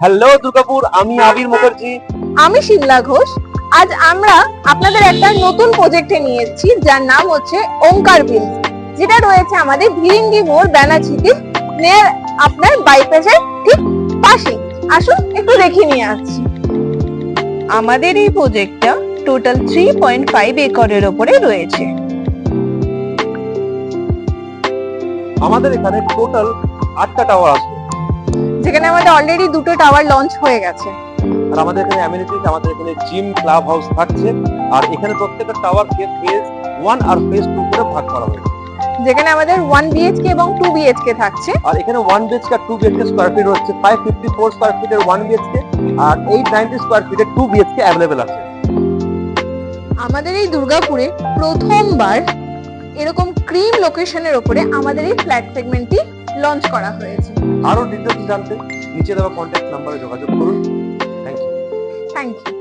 Hello Durgapur, আমি আবির মুখার্জি। আমি শিমলা ঘোষ। আজ আমরা আপনাদের একটা নতুন প্রজেক্টে নিয়ে এসেছি, যার নাম হচ্ছে ওঙ্কার বিলস, যেটা রয়েছে আমাদের ভিরিঙ্গি মোড় ব্যানাচিতি নিয়ে আপনার বাইপাসের ঠিক পাশে। আসুন একটু দেখে নিয়ে আসছি। আমাদের এই প্রজেক্টটা টোটাল 3.5 একরের উপরে রয়েছে। আমাদের এখানে টোটাল 8টা টাওয়ার আছে, যেখানে আমাদের অলরেডি দুটো টাওয়ার লঞ্চ হয়ে গেছে। আর আমাদের এখানে অ্যামিনিটিস, আমাদের এখানে জিম, ক্লাব হাউস থাকছে। আর এখানে প্রত্যেকটা টাওয়ারকে ফেজ 1 আর ফেজ 2 করে ভাগ করা হয়েছে, যেখানে আমাদের 1 বিএইচকে এবং 2 বিএইচকে থাকছে। আর এখানে 1 বিএইচকে আর 2 বিএইচকে স্কয়ার ফিট হচ্ছে 554 স্কয়ার ফিটের 1 বিএইচকে আর 890 স্কয়ার ফিটের 2 বিএইচকে अवेलेबल আছে। আমাদের এই দুর্গাপুরে প্রথমবার এরকম ক্রিম লোকেশনের উপরে আমাদের এই ফ্ল্যাট সেগমেন্টটি লঞ্চ করা হয়েছে। আরো ডিটেইলস জানতে নিচে দেওয়া কন্ট্যাক্ট নম্বরে যোগাযোগ করুন। Thank you. Thank you.